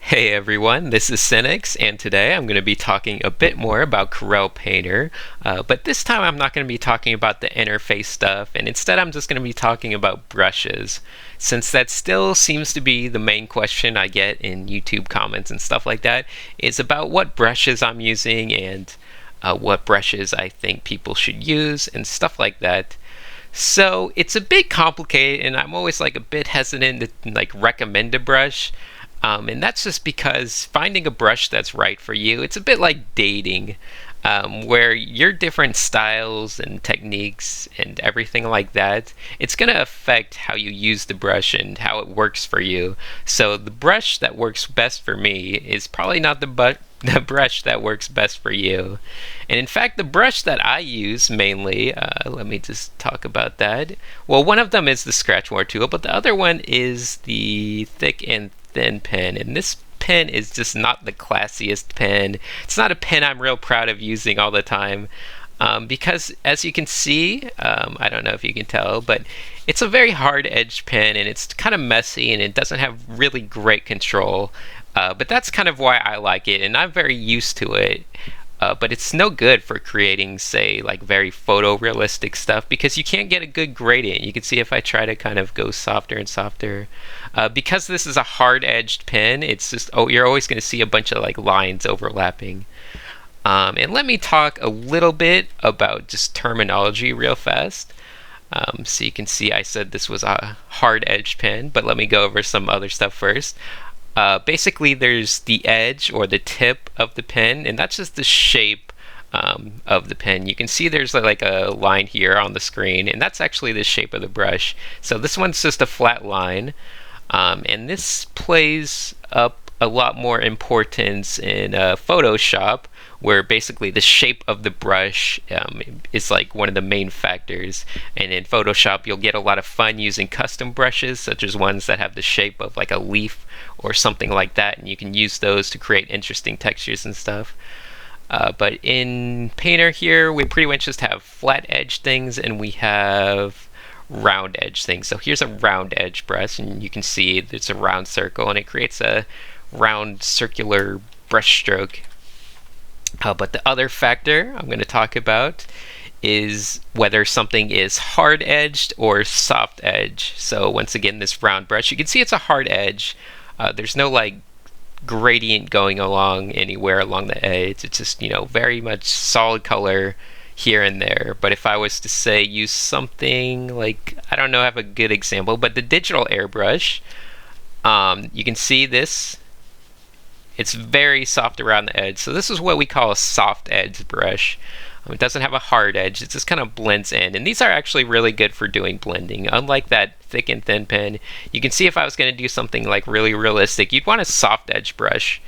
Hey everyone, this is Cynics, and today I'm going to be talking a bit more about Corel Painter, but this time I'm not going to be talking about the interface stuff, and instead I'm just going to be talking about brushes, since that still seems to be the main question I get in YouTube comments and stuff like that, is about what brushes I'm using and what brushes I think people should use and stuff like that. So it's a bit complicated, and I'm always a bit hesitant to recommend a brush. And that's just because finding a brush that's right for you, it's a bit like dating, where your different styles and techniques and everything like that, it's going to affect how you use the brush and how it works for you. So the brush that works best for me is probably not the brush that works best for you. And in fact, the brush that I use mainly, let me just talk about that. Well, one of them is the Scratchboard Tool, but the other one is the thick and thin pen, and this pen is just not the classiest pen. It's not a pen I'm real proud of using all the time, because as you can see, I don't know if you can tell, but it's a very hard-edged pen, and it's kind of messy, and it doesn't have really great control. But that's kind of why I like it, and I'm very used to it. But it's no good for creating, say, very photorealistic stuff, because you can't get a good gradient. You can see if I try to kind of go softer and softer. Because this is a hard-edged pen, it's just, you're always going to see a bunch of lines overlapping. And let me talk a little bit about just terminology real fast. So you can see I said this was a hard-edged pen, but let me go over some other stuff first. Basically, there's the edge or the tip of the pen, and that's just the shape of the pen. You can see there's a line here on the screen, and that's actually the shape of the brush. So this one's just a flat line, and this plays up a lot more importance in Photoshop, where basically the shape of the brush is one of the main factors. And in Photoshop, you'll get a lot of fun using custom brushes, such as ones that have the shape of a leaf or something like that, and you can use those to create interesting textures and stuff. But in Painter here, we pretty much just have flat edge things, and we have round edge things. So here's a round edge brush, and you can see it's a round circle, and it creates a round circular brush stroke. But the other factor I'm going to talk about is whether something is hard edged or soft edge. So once again, this round brush, you can see it's a hard edge. There's no gradient going along anywhere along the edge. It's just, very much solid color here and there. But if I was to say use something I don't know, I have a good example, but the digital airbrush, you can see this. It's very soft around the edge. So this is what we call a soft edge brush. It doesn't have a hard edge. It just kind of blends in. And these are actually really good for doing blending. Unlike that thick and thin pen, you can see if I was going to do something really realistic, you'd want a soft edge brush,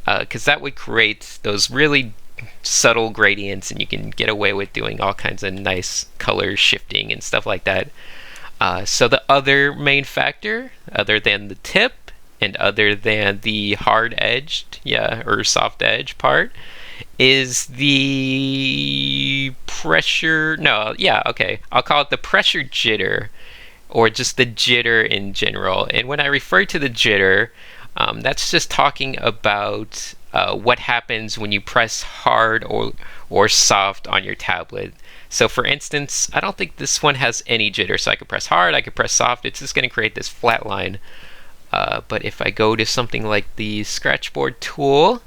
because that would create those really subtle gradients, and you can get away with doing all kinds of nice color shifting and stuff like that. So the other main factor, other than the tip, and other than the hard-edged, or soft edge part, is the pressure, I'll call it the pressure jitter, or just the jitter in general. And when I refer to the jitter, that's just talking about what happens when you press hard or soft on your tablet. So for instance, I don't think this one has any jitter, so I could press hard, I could press soft, it's just going to create this flat line. But if I go to something like the Scratchboard Tool,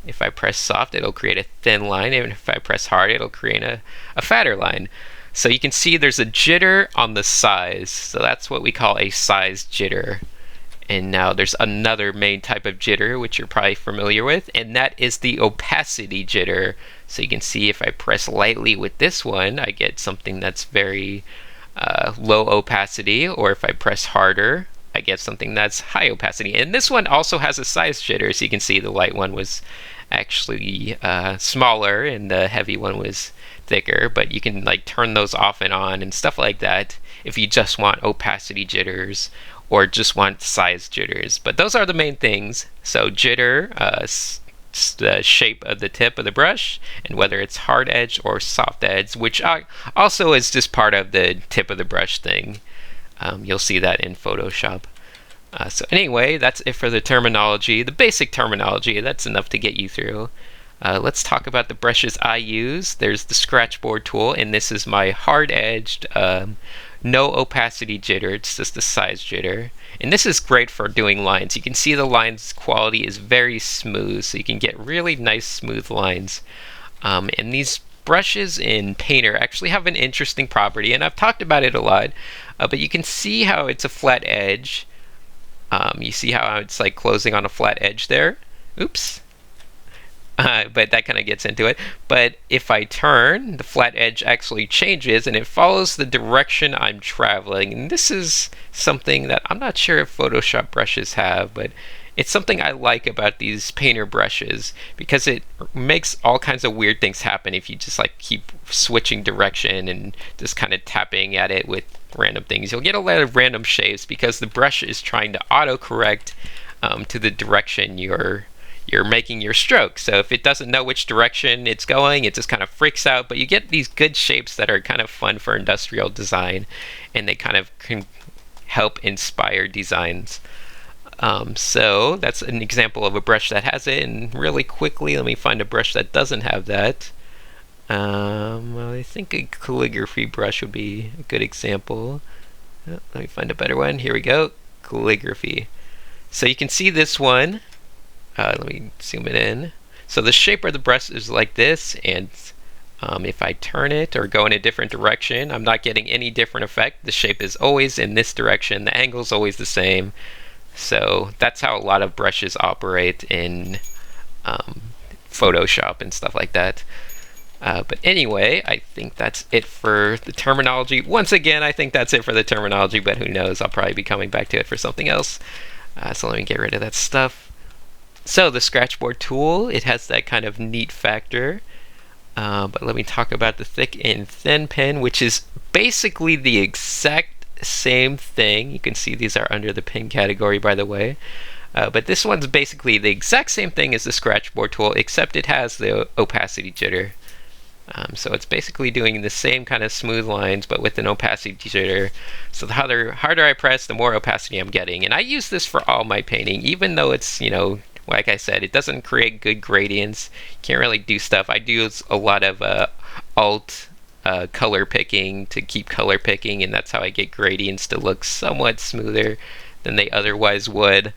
if I press soft, it'll create a thin line, and if I press hard, it'll create a fatter line. So you can see there's a jitter on the size, so that's what we call a size jitter. And now there's another main type of jitter, which you're probably familiar with, and that is the opacity jitter. So you can see if I press lightly with this one, I get something that's very low opacity, or if I press harder, I get something that's high opacity. And this one also has a size jitter, so you can see the light one was actually smaller and the heavy one was thicker, but you can turn those off and on and stuff like that if you just want opacity jitters or just want size jitters. But those are the main things. So jitter, the shape of the tip of the brush, and whether it's hard edge or soft edge, which also is just part of the tip of the brush thing. You'll see that in Photoshop. So anyway, that's it for the terminology, the basic terminology. That's enough to get you through. Let's talk about the brushes I use. There's the Scratchboard Tool, and this is my hard-edged, no opacity jitter. It's just a size jitter. And this is great for doing lines. You can see the lines quality is very smooth, so you can get really nice smooth lines. And these brushes in Painter actually have an interesting property, and I've talked about it a lot, but you can see how it's a flat edge. You see how it's like closing on a flat edge there? Oops. But that kind of gets into it. But if I turn, the flat edge actually changes and it follows the direction I'm traveling. And this is something that I'm not sure if Photoshop brushes have, but it's something I like about these Painter brushes because it makes all kinds of weird things happen if you just like keep switching direction and just kind of tapping at it with random things. You'll get a lot of random shapes because the brush is trying to autocorrect to the direction you're making your stroke. So if it doesn't know which direction it's going, it just kind of freaks out. But you get these good shapes that are kind of fun for industrial design, and they kind of can help inspire designs. So that's an example of a brush that has it. And really quickly, let me find a brush that doesn't have that. Well, I think a calligraphy brush would be a good example. Let me find a better one. Here we go. Calligraphy. So you can see this one. Let me zoom it in. So the shape of the brush is like this, and if I turn it or go in a different direction, I'm not getting any different effect. The shape is always in this direction. The angle is always the same. So that's how a lot of brushes operate in Photoshop and stuff like that. But anyway, I think that's it for the terminology. Once again, I think that's it for the terminology, but who knows? I'll probably be coming back to it for something else. So let me get rid of that stuff. So the Scratchboard Tool, it has that kind of neat factor. But let me talk about the thick and thin pen, which is basically the exact same thing. You can see these are under the pen category, by the way. But this one's basically the exact same thing as the Scratchboard Tool, except it has the opacity jitter. So it's basically doing the same kind of smooth lines, but with an opacity jitter. So the harder I press, the more opacity I'm getting. And I use this for all my painting, even though it's, like I said, it doesn't create good gradients. You can't really do stuff. I do a lot of alt color picking to keep color picking, and that's how I get gradients to look somewhat smoother than they otherwise would.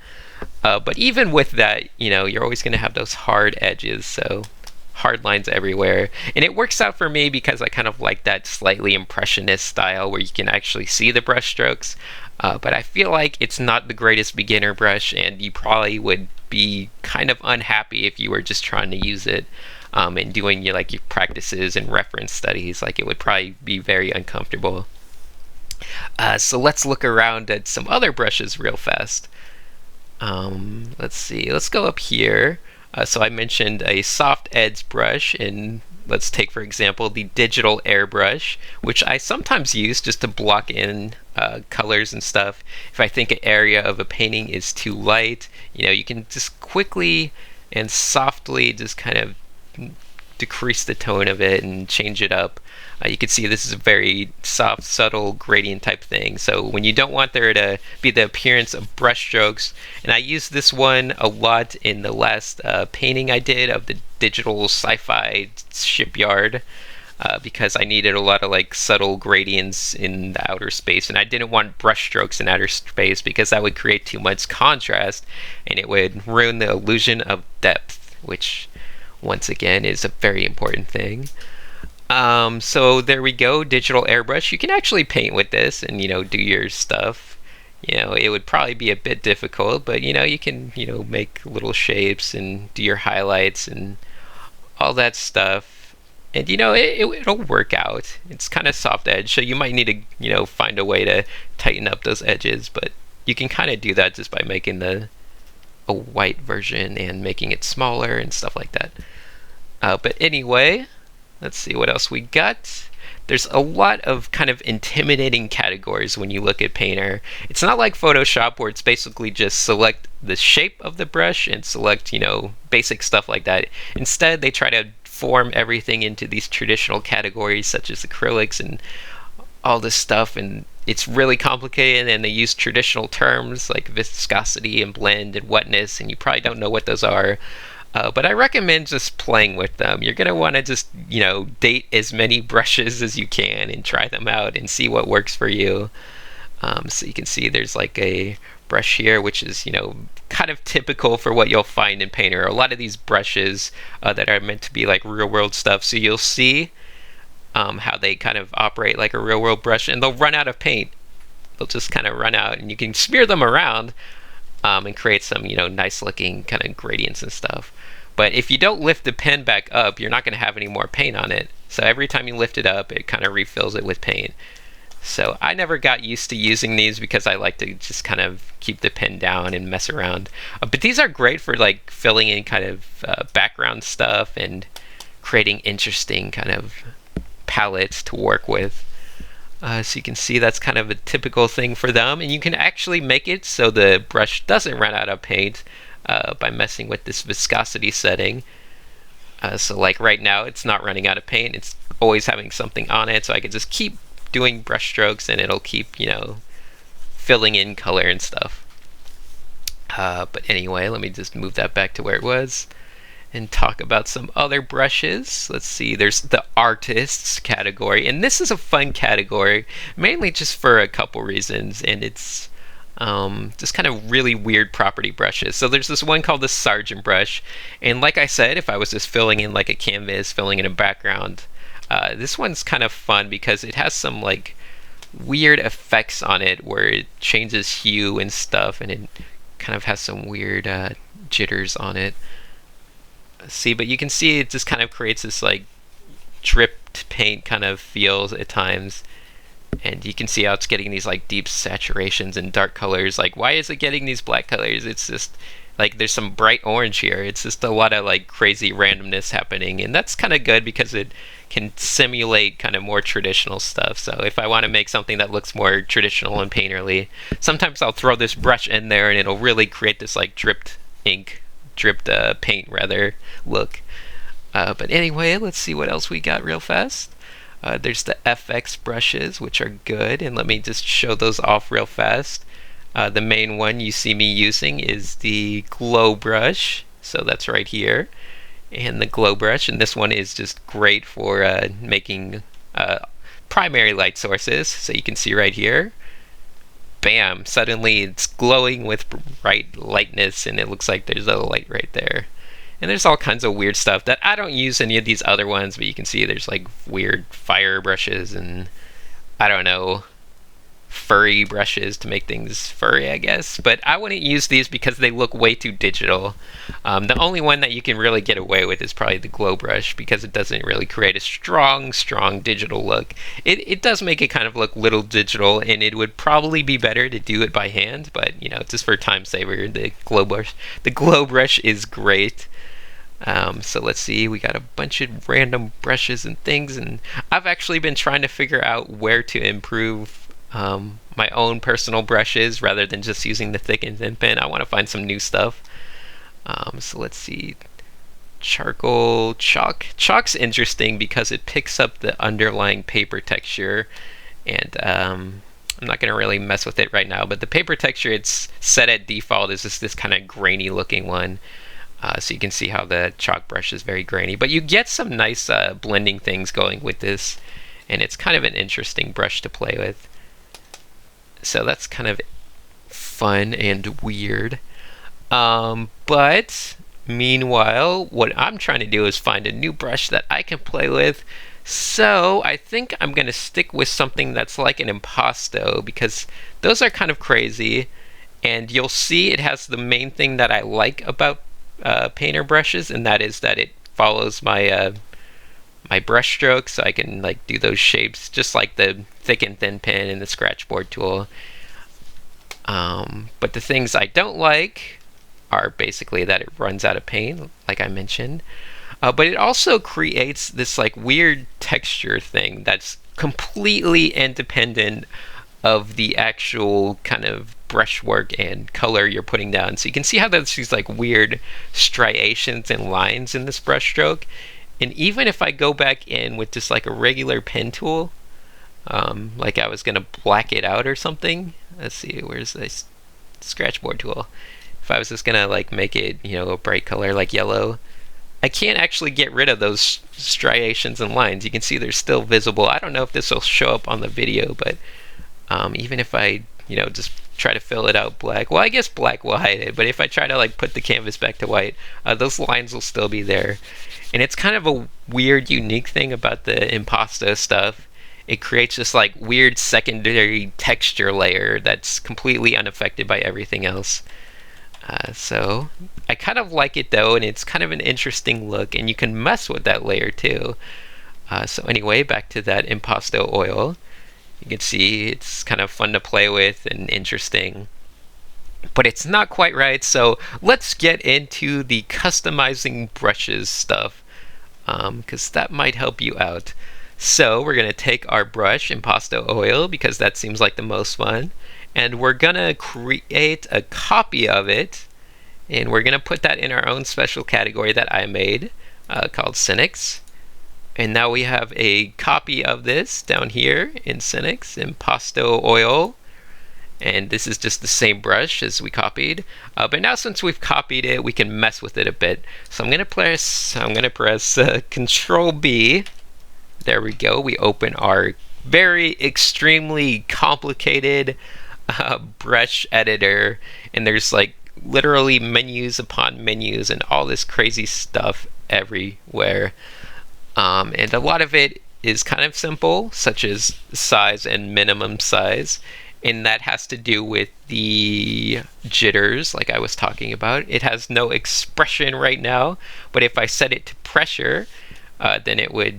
But even with that, you're always going to have those hard edges, so hard lines everywhere. And it works out for me because I kind of like that slightly impressionist style where you can actually see the brush strokes. But I feel like it's not the greatest beginner brush, and you probably would be kind of unhappy if you were just trying to use it and doing your practices and reference studies. Like, it would probably be very uncomfortable. So let's look around at some other brushes real fast. Let's see. Let's go up here. So I mentioned a soft edge brush, and let's take, for example, the digital airbrush, which I sometimes use just to block in colors and stuff. If I think an area of a painting is too light, you can just quickly and softly just kind of decrease the tone of it and change it up. You can see this is a very soft, subtle gradient type thing. So when you don't want there to be the appearance of brush strokes, and I used this one a lot in the last painting I did of the digital sci-fi shipyard, because I needed a lot of subtle gradients in the outer space, and I didn't want brush strokes in outer space because that would create too much contrast and it would ruin the illusion of depth, which once again is a very important thing. So there we go, digital airbrush. You can actually paint with this and do your stuff. It would probably be a bit difficult, but you can make little shapes and do your highlights and all that stuff. And it'll work out. It's kind of soft edge, so you might need to find a way to tighten up those edges, but you can kind of do that just by making a white version and making it smaller and stuff like that. But anyway, let's see what else we got. There's a lot of kind of intimidating categories when you look at Painter. It's not like Photoshop where it's basically just select the shape of the brush and select, basic stuff like that. Instead, they try to form everything into these traditional categories such as acrylics and all this stuff, and it's really complicated, and they use traditional terms like viscosity and blend and wetness, and you probably don't know what those are. But I recommend just playing with them. You're going to want to just, date as many brushes as you can and try them out and see what works for you. So you can see there's like a brush here, which is, kind of typical for what you'll find in Painter. A lot of these brushes that are meant to be like real world stuff. So you'll see how they kind of operate like a real world brush, and they'll run out of paint. They'll just kind of run out, and you can smear them around and create some, nice looking kind of gradients and stuff. But if you don't lift the pen back up, you're not going to have any more paint on it. So every time you lift it up, it kind of refills it with paint. So I never got used to using these because I like to just kind of keep the pen down and mess around. But these are great for like filling in kind of background stuff and creating interesting kind of palettes to work with. So you can see that's kind of a typical thing for them, and you can actually make it so the brush doesn't run out of paint by messing with this viscosity setting. So like right now it's not running out of paint, it's always having something on it, so I can just keep doing brush strokes and it'll keep filling in color and stuff. But anyway, let me just move that back to where it was and talk about some other brushes. Let's see, there's the artists category, and this is a fun category, mainly just for a couple reasons, and it's just kind of really weird property brushes. So there's this one called the Sargent Brush, and like I said, if I was just filling in like a canvas, filling in a background, this one's kind of fun because it has some like weird effects on it where it changes hue and stuff, and it kind of has some weird jitters on it. See, but you can see it just kind of creates this like dripped paint kind of feels at times, and you can see how it's getting these like deep saturations and dark colors. Like, why is it getting these black colors? It's just like there's some bright orange here. It's just a lot of like crazy randomness happening, and that's kind of good because it can simulate kind of more traditional stuff. So if I want to make something that looks more traditional and painterly, sometimes I'll throw this brush in there and it'll really create this like dripped paint rather look. But anyway, let's see what else we got real fast. There's the FX brushes, which are good, and let me just show those off real fast. The main one you see me using is the glow brush, so that's right here, and the glow brush, and this one is just great for making primary light sources. So you can see right here, bam, suddenly it's glowing with bright lightness, and it looks like there's a light right there. And there's all kinds of weird stuff that I don't use any of these other ones, but you can see there's like weird fire brushes and I don't know, furry brushes to make things furry, I guess. But I wouldn't use these because they look way too digital. The only one that you can really get away with is probably the glow brush because it doesn't really create a strong digital look. It does make it kind of look little digital, and it would probably be better to do it by hand, but just for time saver, the glow brush is great. So let's see, we got a bunch of random brushes and things, and I've actually been trying to figure out where to improve my own personal brushes rather than just using the thick and thin pen. I want to find some new stuff. So let's see, charcoal chalk. Chalk's interesting because it picks up the underlying paper texture, and I'm not going to really mess with it right now, but the paper texture it's set at default is just this kind of grainy looking one. So you can see how the chalk brush is very grainy, but you get some nice blending things going with this, and it's kind of an interesting brush to play with. So that's kind of fun and weird. But meanwhile, what I'm trying to do is find a new brush that I can play with. So I think I'm going to stick with something that's like an Impasto, because those are kind of crazy, and you'll see it has the main thing that I like about Painter brushes, and that is that it follows my my brush strokes, so I can like do those shapes just like the thick and thin pen and the Scratchboard tool. But the things I don't like are basically that it runs out of paint, like I mentioned. But it also creates this like weird texture thing that's completely independent of the actual kind of brushwork and color you're putting down. So you can see how there's these like weird striations and lines in this brush stroke. And even if I go back in with just like a regular pen tool, like I was gonna black it out or something. Let's see, where's this Scratchboard Tool? If I was just gonna like make it, you know, a bright color like yellow, I can't actually get rid of those striations and lines. You can see they're still visible. I don't know if this will show up on the video, but even if I, you know, just try to fill it out black, well, I guess black will hide it, but if I try to like put the canvas back to white, those lines will still be there. And it's kind of a weird, unique thing about the Impasto stuff. It creates this like weird secondary texture layer that's completely unaffected by everything else. So I kind of like it though, and it's kind of an interesting look, and you can mess with that layer too. So anyway, back to that Impasto oil. You can see it's kind of fun to play with and interesting, but it's not quite right. So let's get into the customizing brushes stuff, because that might help you out. So we're going to take our brush, Impasto oil, because that seems like the most fun, and we're going to create a copy of it, and we're going to put that in our own special category that I made called Scenics. And now we have a copy of this down here in Scenics, Impasto oil, and this is just the same brush as we copied. But now since we've copied it, we can mess with it a bit. So I'm going to press Control B. There we go. We open our very extremely complicated brush editor, and there's like literally menus upon menus and all this crazy stuff everywhere. And a lot of it is kind of simple, such as size and minimum size, and that has to do with the jitters like I was talking about. It has no expression right now, but if I set it to pressure, then it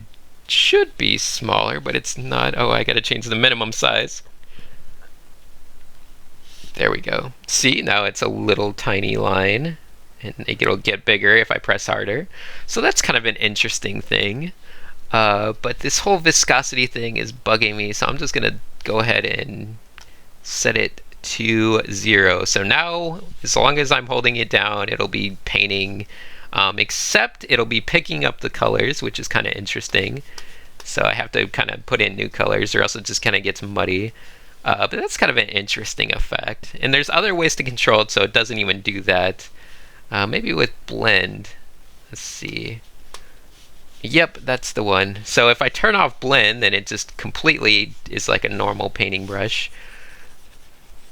should be smaller, but it's not. Oh, I gotta change the minimum size. There we go. See, now it's a little tiny line, and it'll get bigger if I press harder. So that's kind of an interesting thing. But this whole viscosity thing is bugging me, so I'm just gonna go ahead and set it to 0. So now, as long as I'm holding it down, it'll be painting, except it'll be picking up the colors, which is kind of interesting. So I have to kind of put in new colors, or else it just kind of gets muddy. But that's kind of an interesting effect. And there's other ways to control it so it doesn't even do that. Maybe with blend. Let's see. Yep, that's the one. So if I turn off blend, then it just completely is like a normal painting brush.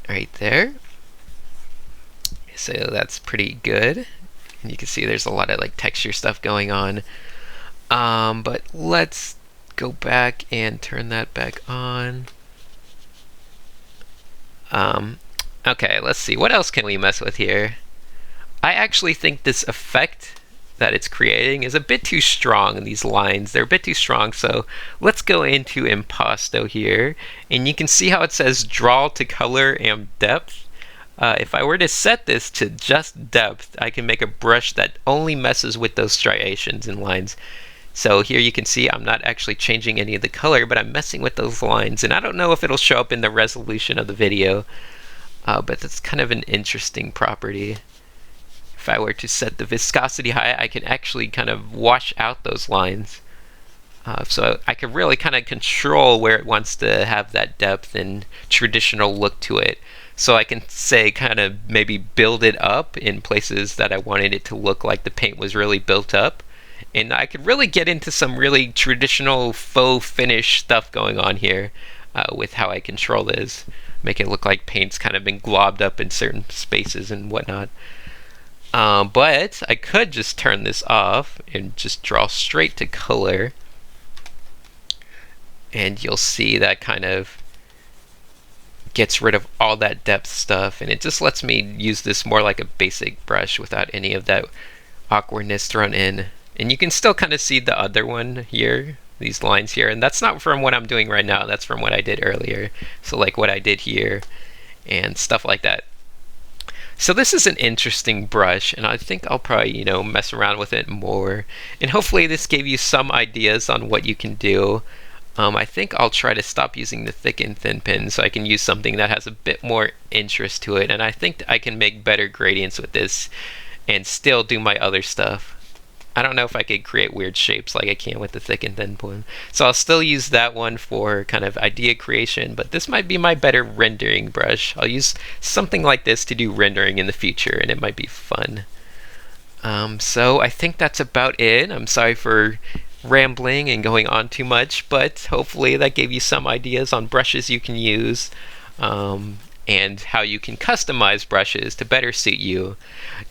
Right there. So that's pretty good. And you can see there's a lot of like texture stuff going on. But let's go back and turn that back on. Okay, let's see. What else can we mess with here? I actually think this effect that it's creating is a bit too strong in these lines. They're a bit too strong, so let's go into Impasto here, and you can see how it says draw to color and depth. If I were to set this to just depth, I can make a brush that only messes with those striations and lines. So here you can see I'm not actually changing any of the color, but I'm messing with those lines, and I don't know if it'll show up in the resolution of the video, but that's kind of an interesting property. If I were to set the viscosity high, I can actually kind of wash out those lines. So I can really kind of control where it wants to have that depth and traditional look to it. So I can say kind of maybe build it up in places that I wanted it to look like the paint was really built up. And I could really get into some really traditional faux finish stuff going on here with how I control this. Make it look like paint's kind of been globbed up in certain spaces and whatnot. But I could just turn this off and just draw straight to color, and you'll see that kind of gets rid of all that depth stuff, and it just lets me use this more like a basic brush without any of that awkwardness thrown in. And you can still kind of see the other one here, these lines here, and that's not from what I'm doing right now, that's from what I did earlier. So like what I did here and stuff like that. So this is an interesting brush, and I think I'll probably, you know, mess around with it more. And hopefully this gave you some ideas on what you can do. I think I'll try to stop using the thick and thin pen so I can use something that has a bit more interest to it. And I think I can make better gradients with this and still do my other stuff. I don't know if I could create weird shapes like I can with the thick and thin one. So I'll still use that one for kind of idea creation, but this might be my better rendering brush. I'll use something like this to do rendering in the future, and it might be fun. So I think that's about it. I'm sorry for rambling and going on too much, but hopefully that gave you some ideas on brushes you can use. And how you can customize brushes to better suit you.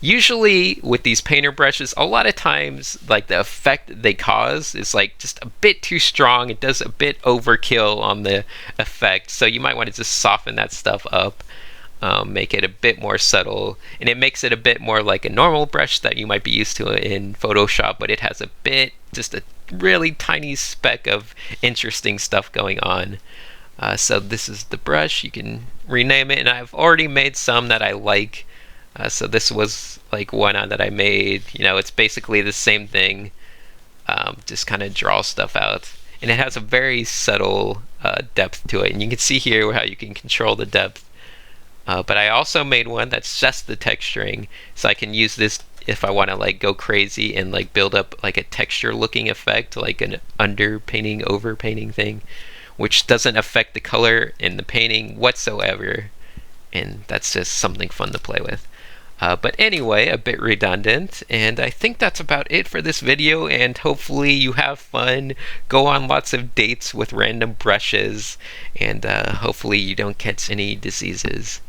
Usually with these painter brushes, a lot of times like the effect they cause is like just a bit too strong. It does a bit overkill on the effect, so you might want to just soften that stuff up, make it a bit more subtle, and it makes it a bit more like a normal brush that you might be used to in Photoshop, but it has a bit, just a really tiny speck of interesting stuff going on. So this is the brush. You can rename it, and I've already made some that I like. So this was like one that I made. You know, it's basically the same thing, just kind of draw stuff out. And it has a very subtle depth to it. And you can see here how you can control the depth. But I also made one that's just the texturing. So I can use this if I want to like go crazy and like build up like a texture looking effect, like an underpainting, overpainting thing, which doesn't affect the color in the painting whatsoever, and that's just something fun to play with. But anyway, a bit redundant, and I think that's about it for this video, and hopefully you have fun, go on lots of dates with random brushes, and hopefully you don't catch any diseases.